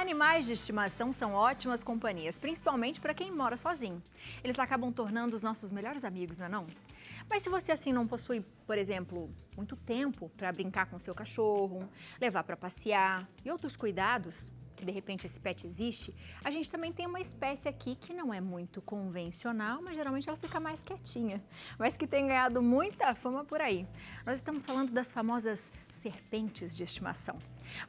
Animais de estimação são ótimas companhias, principalmente para quem mora sozinho. Eles acabam tornando os nossos melhores amigos, não é não? Mas se você assim não possui, por exemplo, muito tempo para brincar com seu cachorro, levar para passear e outros cuidados, que de repente esse pet existe, a gente também tem uma espécie aqui que não é muito convencional, mas geralmente ela fica mais quietinha, mas que tem ganhado muita fama por aí. Nós estamos falando das famosas serpentes de estimação.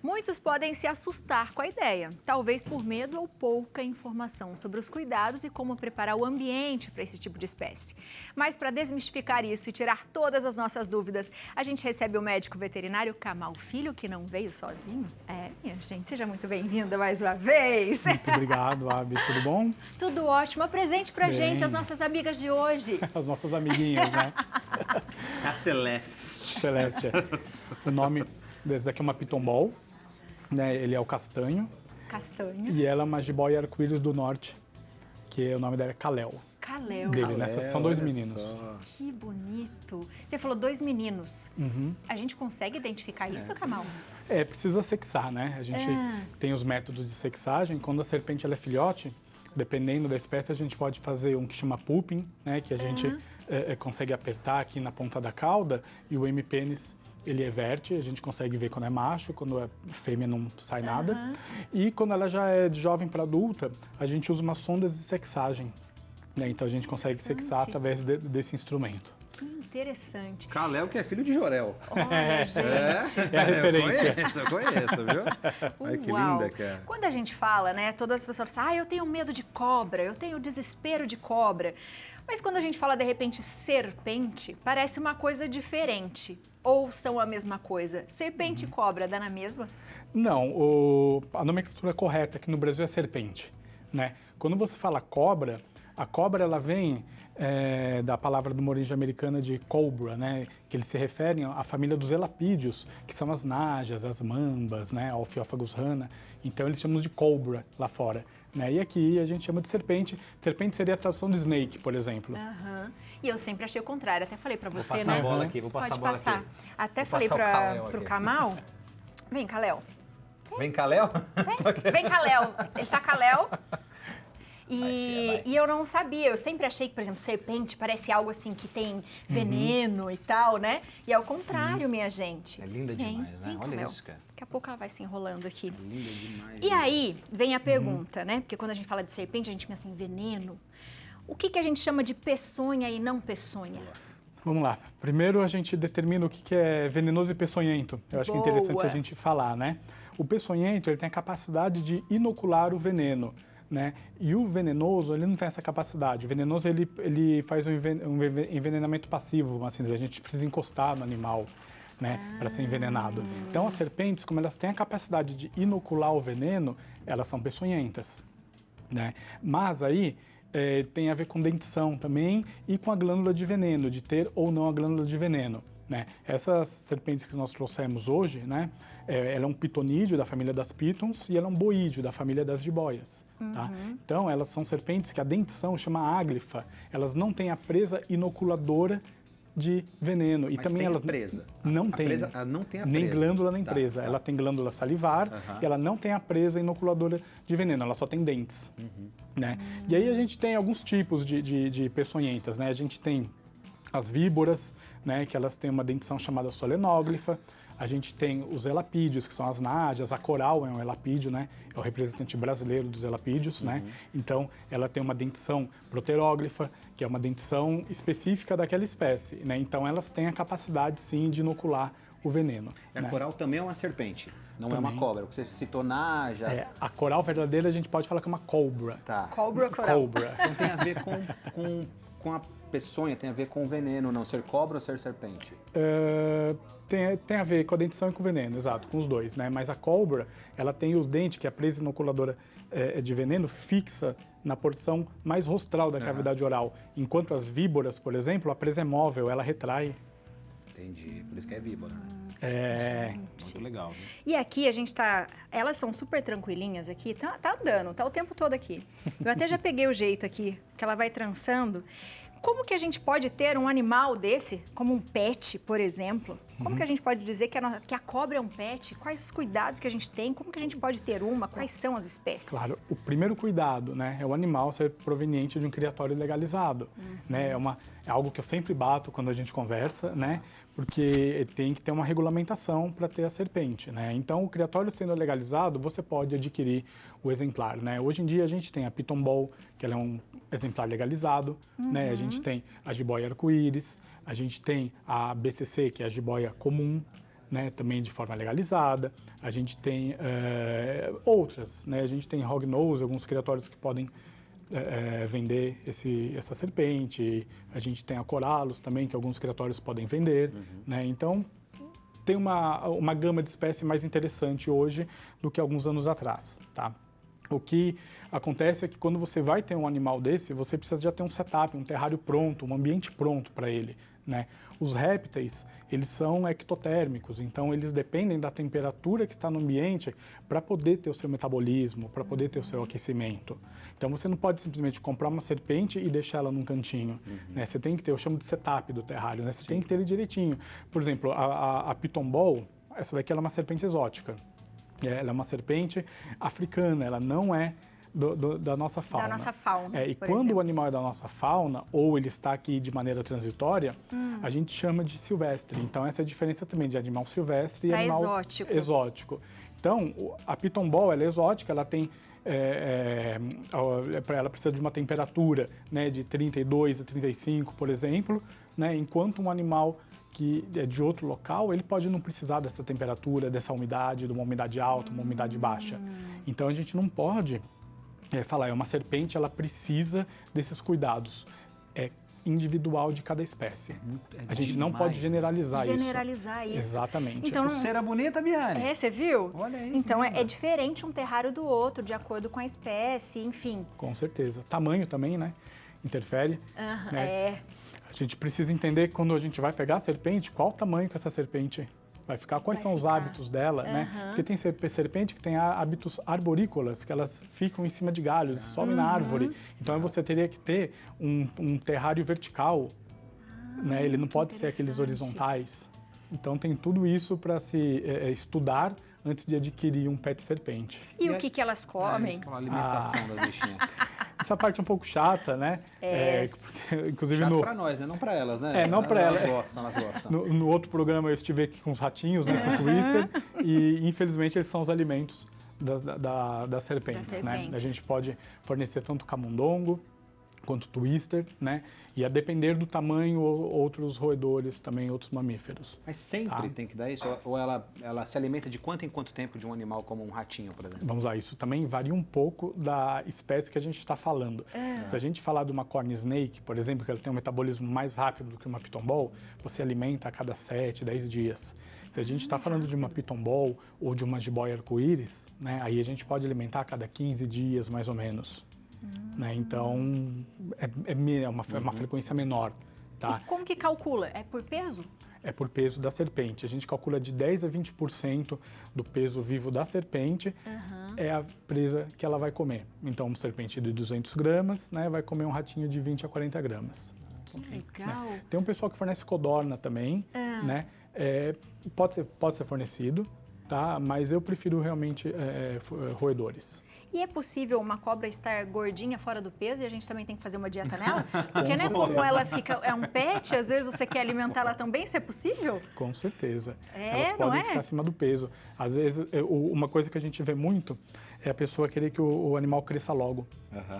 Muitos podem se assustar com a ideia, talvez por medo ou pouca informação sobre os cuidados e como preparar o ambiente para esse tipo de espécie. Mas para desmistificar isso e tirar todas as nossas dúvidas, a gente recebe o médico veterinário Kamal Filho, que não veio sozinho. Minha gente, seja muito bem-vinda mais uma vez. Muito obrigado, Abi. Tudo bom? Tudo ótimo. Apresente pra gente as nossas amigas de hoje. As nossas amiguinhas, né? A Celeste. Celeste. O nome desse daqui é uma Piton Ball, né? Ele é o castanho. Castanho. E ela é uma jiboia arco-íris do norte, que o nome dela é Kalel. Kalel. Dele, né? São dois meninos. Só. Que bonito. Você falou 2 meninos. Uhum. A gente consegue identificar isso, Kamal? Precisa sexar, né? A gente tem os métodos de sexagem. Quando a serpente ela é filhote, dependendo da espécie, a gente pode fazer um que chama pulping, né? Que a gente consegue apertar aqui na ponta da cauda e o M-pênis ele everte, a gente consegue ver quando é macho, quando é fêmea não sai nada. E quando ela já é de jovem para adulta, a gente usa umas sondas de sexagem, né? Então a gente consegue sexar através desse instrumento. Que interessante. Kalel, que é filho de Jorel. Olha, gente. É a referência. Eu conheço, viu? Olha que Uau. linda, cara. Quando a gente fala, né, todas as pessoas falam, eu tenho medo de cobra, eu tenho desespero de cobra. Mas quando a gente fala, de repente, serpente, parece uma coisa diferente. Ou são a mesma coisa? Serpente e cobra dá na mesma? Não, a nomenclatura correta aqui no Brasil é serpente, né? Quando você fala cobra, a cobra ela vem da palavra de uma origem americana de cobra, né? Que eles se referem à família dos elapídeos, que são as najas, as mambas, né? Ophiophagus rana. Então eles chamam de cobra lá fora. Né? E aqui a gente chama de serpente. Serpente seria a tradução de snake, por exemplo. E eu sempre achei o contrário, até falei pra você, Vou passar né? a bola aqui, vou passar Pode a bola passar. aqui. Até Vou falei passar o Kalel pro aqui. Kamal. Vem, Kalel. Vem, Kalel? Vem, Kalel. Ele tá Kalel. E eu não sabia, eu sempre achei que, por exemplo, serpente parece algo assim que tem veneno e tal, né? E é o contrário, minha gente. É linda demais, né? Vem, Olha Kalel. isso, cara. Daqui a pouco ela vai se enrolando aqui. Linda demais. E aí vem a pergunta, né? Porque quando a gente fala de serpente, a gente pensa em veneno. O que a gente chama de peçonha e não peçonha? Vamos lá. Primeiro a gente determina o que é venenoso e peçonhento. Eu acho que é interessante a gente falar, né? O peçonhento ele tem a capacidade de inocular o veneno, né? E o venenoso, ele não tem essa capacidade. O venenoso, ele faz um envenenamento passivo, vamos assim dizer. A gente precisa encostar no animal, né? Para ser envenenado. Então, as serpentes, como elas têm a capacidade de inocular o veneno, elas são peçonhentas, né? Mas aí, tem a ver com dentição também e com a glândula de veneno, de ter ou não a glândula de veneno. Né? Essas serpentes que nós trouxemos hoje, né? Ela é um pitonídeo da família das pitons e ela é um boídeo da família das jiboias. Tá? Então, elas são serpentes que a dentição chama áglifa. Elas não têm a presa inoculadora de veneno. Mas também tem ela a presa. Não A tem. presa, ela não tem a Nem presa. glândula nem Tá, presa. tá. Ela tem glândula salivar e ela não tem a presa inoculadora de veneno. Ela só tem dentes. Né? E aí a gente tem alguns tipos de peçonhentas. Né? A gente tem as víboras, né, que elas têm uma dentição chamada solenóglifa. A gente tem os elapídeos, que são as nádeas. A coral é um elapídeo, né? É o representante brasileiro dos elapídeos, né? Então, ela tem uma dentição proteróglifa, que é uma dentição específica daquela espécie, né? Então, elas têm a capacidade, sim, de inocular o veneno. E a né? coral também é uma serpente, não é Também. uma cobra. Você citou naja. A coral verdadeira a gente pode falar que é uma cobra. Tá. Cobra ou coral? Cobra. Então tem a ver com a peçonha, tem a ver com o veneno, não ser cobra ou ser serpente? Tem a ver com a dentição e com o veneno, exato, com os dois, né? Mas a cobra, ela tem os dentes, que é a presa inoculadora de veneno fixa na porção mais rostral da cavidade oral. Enquanto as víboras, por exemplo, a presa é móvel, ela retrai. Entendi, por isso que é víbora, né? Muito legal, viu? E aqui a gente tá... Elas são super tranquilinhas aqui, tá andando, tá o tempo todo aqui. Eu até já peguei o jeito aqui, que ela vai trançando. Como que a gente pode ter um animal desse, como um pet, por exemplo, Como que a gente pode dizer que a cobra é um pet? Quais os cuidados que a gente tem? Como que a gente pode ter uma? Quais são as espécies? Claro, o primeiro cuidado, né, é o animal ser proveniente de um criatório legalizado, né? É algo que eu sempre bato quando a gente conversa, né? Porque tem que ter uma regulamentação para ter a serpente, né? Então, o criatório sendo legalizado, você pode adquirir o exemplar, né? Hoje em dia a gente tem a Piton Ball, que ela é um exemplar legalizado, né? A gente tem a jiboia arco-íris, a gente tem a BCC, que é a jiboia comum, né, também de forma legalizada. A gente tem outras, né? A gente tem hognose, alguns criatórios que podem vender essa serpente. A gente tem a Corallus também, que alguns criatórios podem vender, né? Então, tem uma gama de espécies mais interessante hoje do que alguns anos atrás, tá? O que acontece é que quando você vai ter um animal desse, você precisa já ter um setup, um terrário pronto, um ambiente pronto para ele, né? Os répteis, eles são ectotérmicos, então eles dependem da temperatura que está no ambiente para poder ter o seu metabolismo, para poder ter o seu aquecimento. Então você não pode simplesmente comprar uma serpente e deixar ela num cantinho, né? Você tem que ter, eu chamo de setup do terrário, né? Você tem que ter ele direitinho. Por exemplo, a Piton Ball, essa daqui ela é uma serpente exótica. Ela é uma serpente africana, ela não é da nossa fauna. Da nossa fauna, E quando o animal é da nossa fauna, ou ele está aqui de maneira transitória, a gente chama de silvestre. Então, essa é a diferença também de animal silvestre e animal exótico. Então, a Piton Ball, ela é exótica, ela tem... ela precisa de uma temperatura, né, de 32 a 35, por exemplo, né, enquanto um animal que é de outro local, ele pode não precisar dessa temperatura, dessa umidade, de uma umidade alta, uma umidade baixa. Então, a gente não pode falar, uma serpente, ela precisa desses cuidados. É individual de cada espécie. A gente não pode generalizar isso. Exatamente. Então, pulseira bonita, Miane. Você viu? Olha aí. Então, é diferente um terrário do outro, de acordo com a espécie, enfim. Com certeza. Tamanho também, né? Interfere. Né? A gente precisa entender, quando a gente vai pegar a serpente, qual o tamanho que essa serpente vai ficar, quais são os hábitos dela, né? Porque tem serpente que tem hábitos arborícolas, que elas ficam em cima de galhos, sobem na árvore. Então você teria que ter um terrário vertical, né? Ele não pode ser aqueles horizontais. Então tem tudo isso para se estudar antes de adquirir um pet serpente. E o que elas comem? A alimentação das bichinhas. Essa parte é um pouco chata, né? Inclusive chato para nós, né? Não para elas, né? Não para elas. Elas gostam. No outro programa eu estive aqui com os ratinhos, né? Com o Twister. E infelizmente eles são os alimentos das serpentes, né? A gente pode fornecer tanto camundongo quanto twister, né? E a depender do tamanho, outros roedores também, outros mamíferos. Mas sempre tem que dar isso? Ou ela se alimenta de quanto em quanto tempo de um animal como um ratinho, por exemplo? Vamos lá, isso também varia um pouco da espécie que a gente está falando. Se a gente falar de uma corn snake, por exemplo, que ela tem um metabolismo mais rápido do que uma Piton Ball, você alimenta a cada 7, 10 dias. Se a gente está falando de uma Piton Ball ou de uma jiboia arco-íris, né, aí a gente pode alimentar a cada 15 dias, mais ou menos. Né? Então, é uma frequência menor. Tá? E como que calcula? É por peso? É por peso da serpente. A gente calcula de 10 a 20% do peso vivo da serpente é a presa que ela vai comer. Então, uma serpente de 200 gramas, né, vai comer um ratinho de 20 a 40 gramas. Que legal! Né? Tem um pessoal que fornece codorna também, né? Pode ser fornecido, tá? Mas eu prefiro realmente roedores. E é possível uma cobra estar gordinha, fora do peso, e a gente também tem que fazer uma dieta nela? Porque não é como ela fica, é um pet, às vezes você quer alimentar ela também, isso é possível? Com certeza. Elas podem ficar acima do peso. Às vezes, uma coisa que a gente vê muito é a pessoa querer que o animal cresça logo,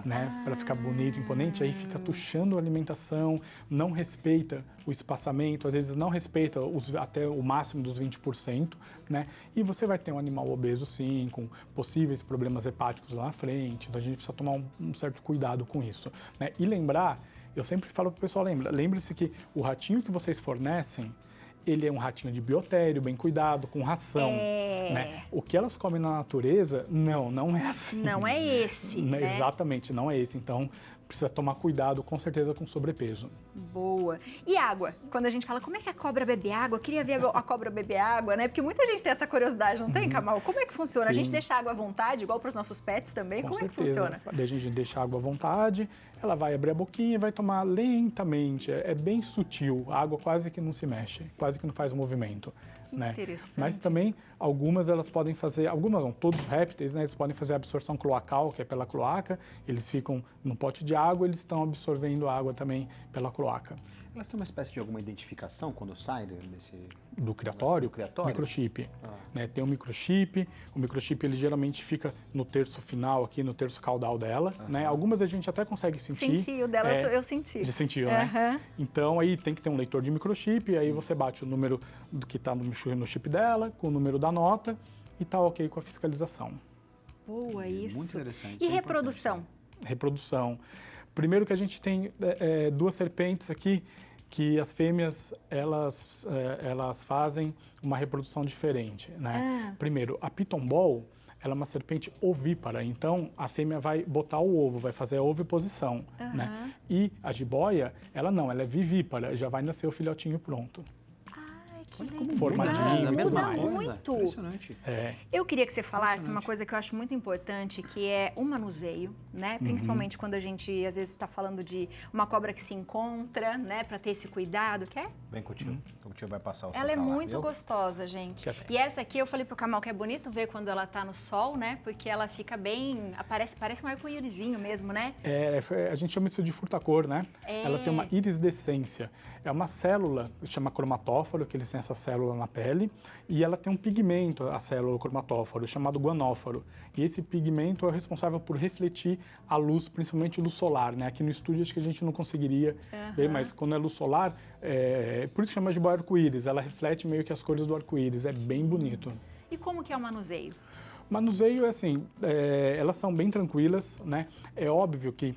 né? Para ficar bonito, imponente, aí fica tuchando a alimentação, não respeita o espaçamento, às vezes não respeita até o máximo dos 20%, né? E você vai ter um animal obeso sim, com possíveis problemas hepáticos lá na frente, então a gente precisa tomar um certo cuidado com isso, né? E lembrar, eu sempre falo pro pessoal, lembre-se que o ratinho que vocês fornecem, ele é um ratinho de biotério, bem cuidado, com ração. Né? O que elas comem na natureza, não é assim. Não é esse, né? Exatamente, não é esse. Então, precisa tomar cuidado, com certeza, com sobrepeso. Boa. E água? Quando a gente fala, como é que a cobra bebe água? Eu queria ver a cobra beber água, né? Porque muita gente tem essa curiosidade, não tem, Kamal? Como é que funciona? Sim. A gente deixa a água à vontade, igual para os nossos pets também? Com como certeza. É que funciona? A gente deixa a água à vontade, ela vai abrir a boquinha e vai tomar lentamente. É bem sutil, a água quase que não se mexe, quase que não faz movimento. Né? Interessante. Mas também, algumas elas podem fazer, algumas não, todos os répteis, né, eles podem fazer a absorção cloacal, que é pela cloaca, eles ficam no pote de água, eles estão absorvendo a água também pela cloaca. Elas têm uma espécie de alguma identificação quando saem desse... Do criatório? Do criatório? Microchip. Né, tem um microchip, o microchip ele geralmente fica no terço final aqui, no terço caudal dela, né? Algumas a gente até consegue sentir. Senti, o dela eu senti. Já sentiu, né? Então aí tem que ter um leitor de microchip, aí você bate o número do que está no chip dela, com o número da nota e tá ok com a fiscalização. Boa, isso. Muito interessante. E reprodução? Reprodução. Primeiro que a gente tem duas serpentes aqui, que as fêmeas, elas fazem uma reprodução diferente, né? Primeiro, a Piton Ball, ela é uma serpente ovípara, então a fêmea vai botar o ovo, vai fazer a oviposição, né? E a jiboia, ela não, ela é vivípara, já vai nascer o filhotinho pronto. Que legal. Formadinho, mesma muda coisa. muito. Impressionante. Eu queria que você falasse uma coisa que eu acho muito importante, que é o manuseio, né? Principalmente quando a gente, às vezes, está falando de uma cobra que se encontra, né? Para ter esse cuidado, quer? Vem com o tio. O tio vai passar o Ela é seu pra lá, muito viu? gostosa, gente. E essa aqui eu falei pro Kamal que é bonito ver quando ela tá no sol, né? Porque ela fica bem, parece um arco-írisinho mesmo, né? A gente chama isso de furtacor, né? Ela tem uma irisdescência. É uma célula, chama cromatóforo, que eles têm essa célula na pele, e ela tem um pigmento, a célula cromatóforo, chamado guanóforo. E esse pigmento é responsável por refletir a luz, principalmente luz solar, né? Aqui no estúdio acho que a gente não conseguiria ver, mas quando é luz solar, por isso chama de jiboia arco-íris, ela reflete meio que as cores do arco-íris, é bem bonito. E como que é o manuseio? Manuseio é assim, elas são bem tranquilas, né? É óbvio que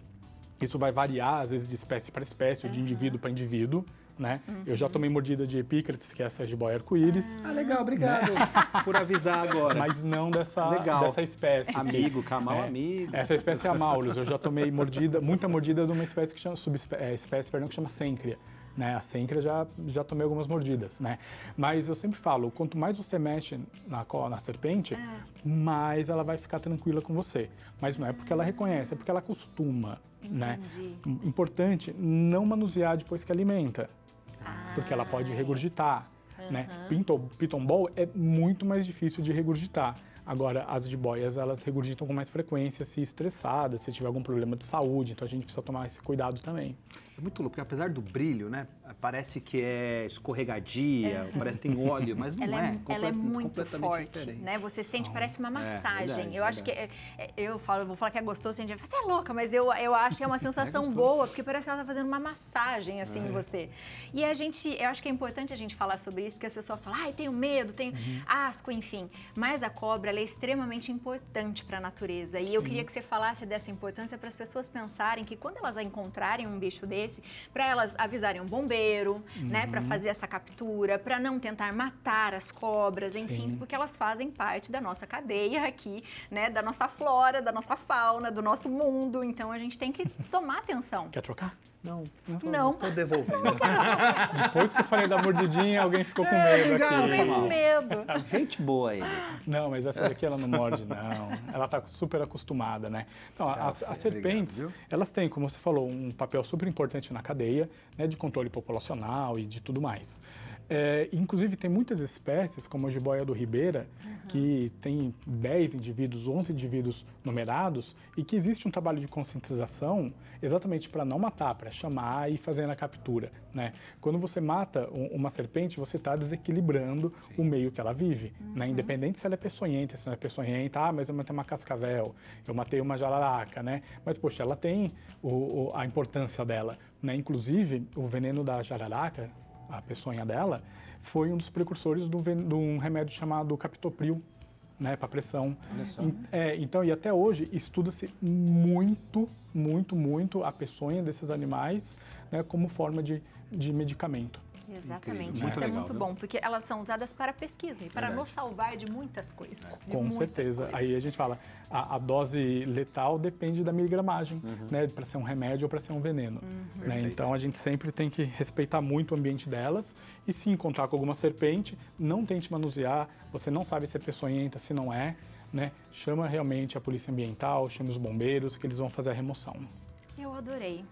isso vai variar, às vezes, de espécie para espécie, ou de indivíduo para indivíduo, né? Eu já tomei mordida de Epícrates, que é essa jiboia arco-íris. Legal, obrigado por avisar agora. Mas não dessa espécie. Amigo, Kamal, amigo. Essa espécie é a Maulus. Eu já tomei muita mordida de uma espécie que chama, que chama Sêncria. Né? A Sêncria já tomei algumas mordidas, né? Mas eu sempre falo, quanto mais você mexe na serpente, mais ela vai ficar tranquila com você. Mas não é porque ela reconhece, é porque ela acostuma, né? Importante não manusear depois que alimenta, porque ela pode regurgitar, né? Piton Ball é muito mais difícil de regurgitar. Agora, as jiboias, elas regurgitam com mais frequência se estressadas, se tiver algum problema de saúde, então a gente precisa tomar esse cuidado também. É muito louco, porque apesar do brilho, né, parece que é escorregadia, parece que tem óleo, mas não é. Ela é muito completamente forte, diferente. né? Você sente, parece uma massagem. Verdade, eu acho que, vou falar que é gostoso, a gente vai falar, você é louca, mas eu acho que é uma sensação boa, porque parece que ela tá fazendo uma massagem, assim, em você. E eu acho que é importante a gente falar sobre isso, porque as pessoas falam, ai, tenho medo, tenho asco, enfim. Mas a cobra, ela é extremamente importante para a natureza. E eu queria que você falasse dessa importância para as pessoas pensarem que quando elas encontrarem um bicho desse, para elas avisarem um bombeiro, né, para fazer essa captura, para não tentar matar as cobras, enfim, porque elas fazem parte da nossa cadeia aqui, né, da nossa flora, da nossa fauna, do nosso mundo. Então a gente tem que tomar atenção. Quer trocar? Não. Não. Tô devolvendo. Depois que eu falei da mordidinha, alguém ficou com medo aqui. Com medo. Gente boa ele. Não, mas essa daqui ela não morde, não. Ela tá super acostumada, né? Então, as serpentes, obrigado, elas têm, como você falou, um papel super importante na cadeia, né, de controle populacional e de tudo mais. Inclusive, tem muitas espécies, como a jiboia do Ribeira, que tem 10 indivíduos, 11 indivíduos numerados, e que existe um trabalho de conscientização exatamente para não matar, para chamar e fazer a captura, né? Quando você mata uma serpente, você está desequilibrando o meio que ela vive, né? Independente se ela é peçonhenta, se não é peçonhenta, mas eu matei uma cascavel, eu matei uma jararaca, né? Mas, poxa, ela tem a importância dela, né? Inclusive, o veneno da jararaca, a peçonha dela, foi um dos precursores de um remédio chamado captopril, né, para pressão. Então, e até hoje estuda-se muito a peçonha desses animais, né, como forma de medicamento. Exatamente, Incrível. isso Muito é legal, muito viu? bom, porque elas são usadas para pesquisa e para Verdade. nos salvar de muitas coisas. de Com muitas certeza. coisas. Aí a gente fala, a dose letal depende da miligramagem, né? Para ser um remédio ou para ser um veneno. Né? Perfeito. Então a gente sempre tem que respeitar muito o ambiente delas e se encontrar com alguma serpente, não tente manusear, você não sabe se é peçonhenta, se não é, né? Chama realmente a polícia ambiental, chama os bombeiros, que eles vão fazer a remoção. Eu adorei.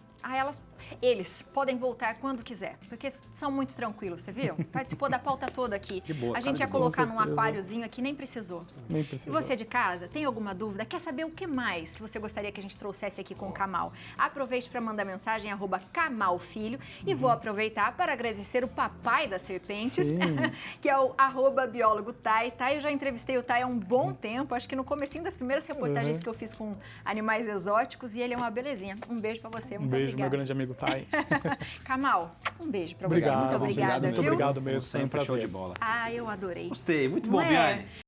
Eles podem voltar quando quiser, porque são muito tranquilos, você viu? Participou da pauta toda aqui. Que boa, A gente cara ia de boa. colocar Com num certeza. aquáriozinho aqui, nem precisou. Nem E precisa. você de casa, tem alguma dúvida? Quer saber o que mais que você gostaria que a gente trouxesse aqui com o Kamal? Aproveite para mandar mensagem, @kamalfilho. E vou aproveitar para agradecer o papai das serpentes, Sim. que é o @biólogo Tai. Tai, eu já entrevistei o Tai há um bom tempo, acho que no comecinho das primeiras reportagens que eu fiz com animais exóticos, e ele é uma belezinha. Um beijo para você, Um muito beijo, obrigada. meu grande amigo Tai. Kamal, um beijo pra você. Obrigado, Muito obrigada, muito viu? obrigado Como mesmo. Foi um sempre, show prazer. de bola. Ah, eu adorei. Gostei, muito Não bom, é? Viane.